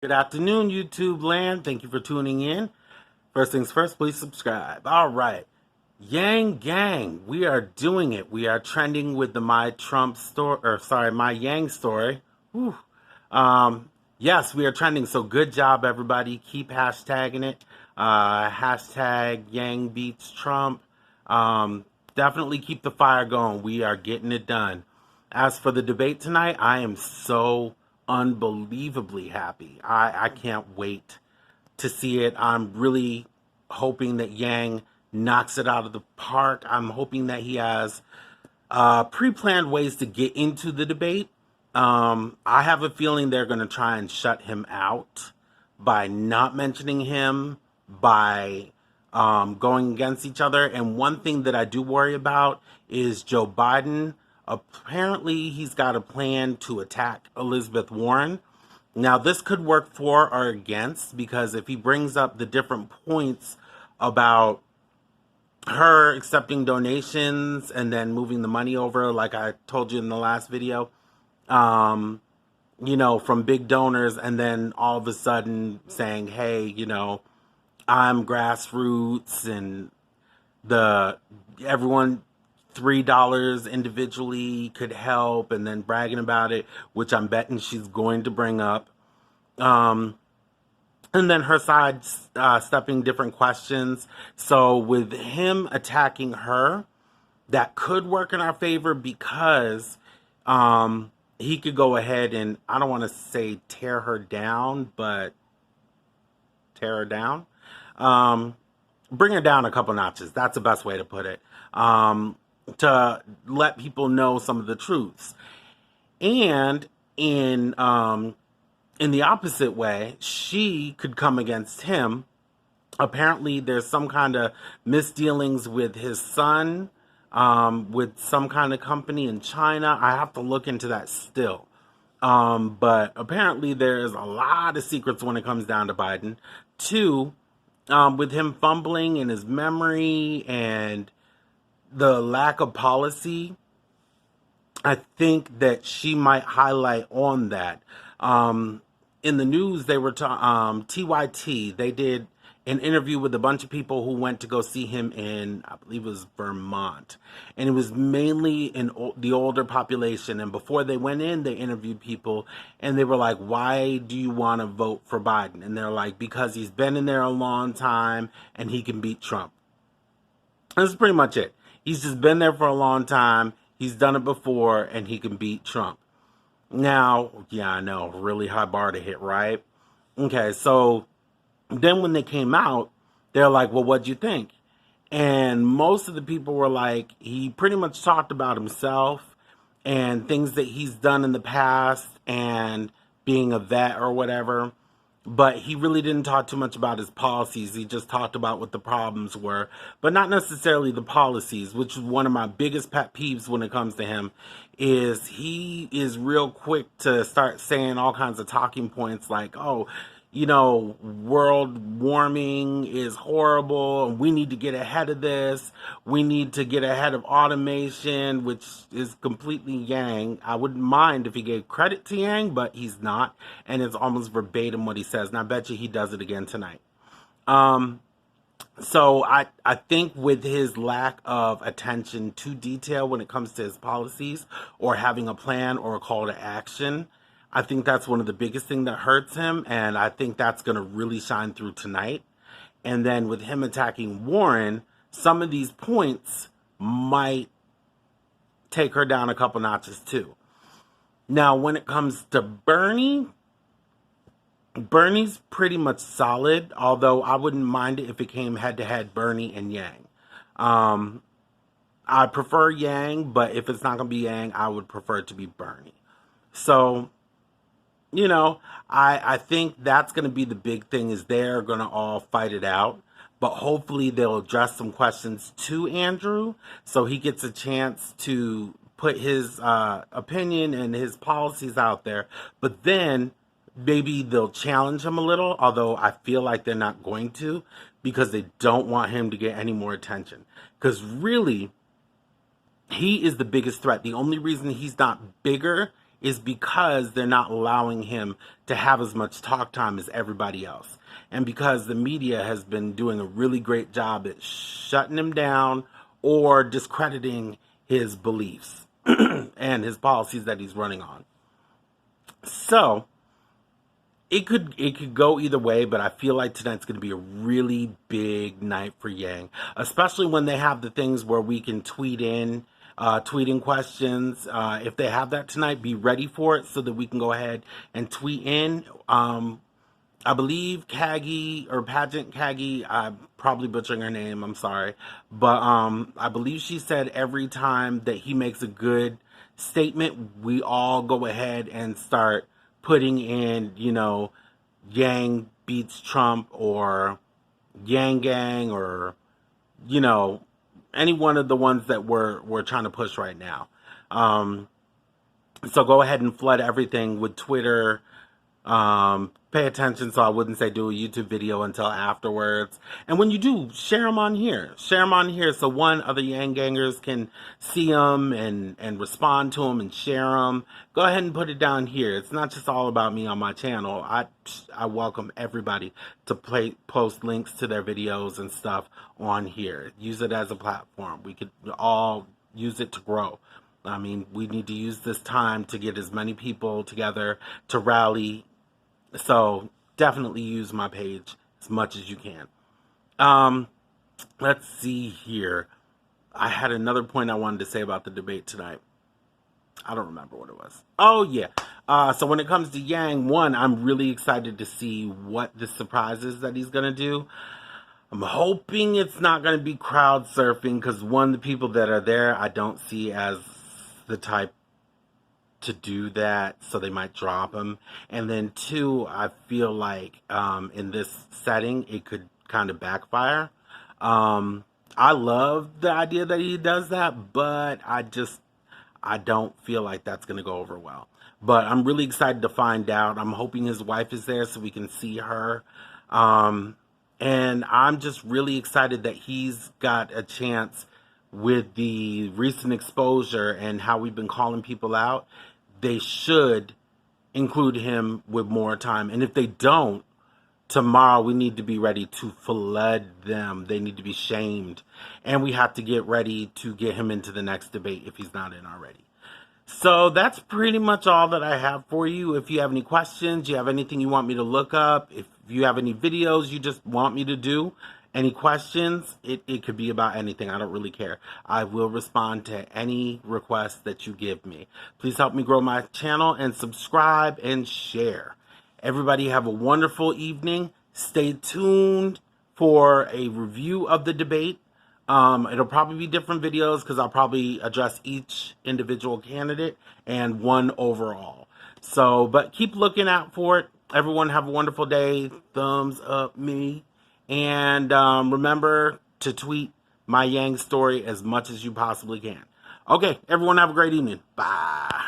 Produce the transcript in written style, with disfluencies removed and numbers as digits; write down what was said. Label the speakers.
Speaker 1: Good afternoon, YouTube land. Thank you for tuning in. First things first, please subscribe. All right. Yang Gang, we are doing it. We are trending with the My Trump story, or sorry, My Yang story. Whew. Yes, we are trending. So good job, everybody. Keep hashtagging it. Hashtag Yang beats Trump. Definitely keep the fire going. We are getting it done. As for the debate tonight, I am so unbelievably happy. I can't wait to see it. I'm really hoping that Yang knocks it out of the park. I'm hoping that he has pre-planned ways to get into the debate. I have a feeling they're going to try and shut him out by not mentioning him, by going against each other. And one thing that I do worry about is Joe Biden. Apparently, he's got a plan to attack Elizabeth Warren. Now, this could work for or against, because if he brings up the different points about her accepting donations and then moving the money over, like I told you in the last video, um, from big donors, and then all of a sudden saying, hey, I'm grassroots and the everyone $3 individually could help, and then bragging about it, which I'm betting she's going to bring up. And then her side stepping different questions. So with him attacking her, that could work in our favor, because he could go ahead and, I don't want to say tear her down, but tear her down. Bring her down a couple notches. That's the best way to put it. To let people know some of the truths. And in the opposite way, she could come against him. Apparently, there's some kind of misdealings with his son, with some kind of company in China. I have to look into that still. But apparently, there's a lot of secrets when it comes down to Biden. Two, with him fumbling in his memory and the lack of policy, I think that she might highlight on that. In the news, they were TYT. They did an interview with a bunch of people who went to go see him in, I believe it was Vermont, and it was mainly in the older population. And before they went in, they interviewed people, and they were like, "Why do you want to vote for Biden?" And they're like, "Because he's been in there a long time, and he can beat Trump." That's pretty much it. He's just been there for a long time. He's done it before, and he can beat Trump. Now, yeah, I know, really high bar to hit, right? Okay, so then when they came out, they're like, well, what'd you think? And most of the people were like, he pretty much talked about himself and things that he's done in the past and being a vet or whatever. But he really didn't talk too much about his policies. He just talked about what the problems were, but not necessarily the policies, which is one of my biggest pet peeves when it comes to him, is he is real quick to start saying all kinds of talking points like, oh, world warming is horrible, and we need to get ahead of this. We need to get ahead of automation, which is completely Yang. I wouldn't mind if he gave credit to Yang, but he's not, and it's almost verbatim what he says. And I bet you he does it again tonight. So I think with his lack of attention to detail when it comes to his policies or having a plan or a call to action, I think that's one of the biggest things that hurts him, and I think that's going to really shine through tonight. And then with him attacking Warren, some of these points might take her down a couple notches too. Now, when it comes to Bernie's pretty much solid, although I wouldn't mind it if it came head-to-head Bernie and Yang. I prefer Yang, but if it's not going to be Yang, I would prefer it to be Bernie. So, I think that's going to be the big thing, is they're going to all fight it out. But hopefully they'll address some questions to Andrew so he gets a chance to put his opinion and his policies out there. But then maybe they'll challenge him a little, although I feel like they're not going to, because they don't want him to get any more attention. Because really, he is the biggest threat. The only reason he's not bigger is because they're not allowing him to have as much talk time as everybody else. And because the media has been doing a really great job at shutting him down or discrediting his beliefs and his policies that he's running on. So it could go either way, but I feel like tonight's going to be a really big night for Yang, especially when they have the things where we can tweet in questions. If they have that tonight, be ready for it so that we can go ahead and tweet in. I believe Kagi or Pageant Kagi, I'm probably butchering her name, I'm sorry, but I believe she said every time that he makes a good statement, we all go ahead and start putting in, Yang beats Trump or Yang Gang or, you know, any one of the ones that we're trying to push right now. So go ahead and flood everything with Twitter. Pay attention, so I wouldn't say do a YouTube video until afterwards. And when you do, share them on here. Share them on here so other Yang Gangers can see them and respond to them and share them. Go ahead and put it down here. It's not just all about me on my channel. I welcome everybody to post links to their videos and stuff on here. Use it as a platform. We could all use it to grow. I mean, we need to use this time to get as many people together to rally. So definitely use my page as much as you can. Let's see here. I had another point I wanted to say about the debate tonight. I don't remember what it was. Oh, yeah. So when it comes to Yang, I'm really excited to see what the surprises that he's going to do. I'm hoping it's not going to be crowd surfing because, the people that are there, I don't see as the type to do that, so they might drop him. And then 2, I feel like in this setting, it could kind of backfire. I love the idea that he does that, but I don't feel like that's going to go over well. But I'm really excited to find out. I'm hoping his wife is there so we can see her. And I'm just really excited that he's got a chance with the recent exposure and how we've been calling people out. They should include him with more time. And if they don't, tomorrow we need to be ready to flood them. They need to be shamed. And we have to get ready to get him into the next debate if he's not in already. So that's pretty much all that I have for you. If you have any questions, you have anything you want me to look up, if you have any videos you just want me to do, any questions, it could be about anything. I don't really care. I will respond to any request that you give me. Please help me grow my channel and subscribe and share. Everybody have a wonderful evening. Stay tuned for a review of the debate. It'll probably be different videos because I'll probably address each individual candidate and one overall. So, but keep looking out for it. Everyone have a wonderful day. Thumbs up me. And remember to tweet my Yang story as much as you possibly can. Okay, everyone have a great evening. Bye.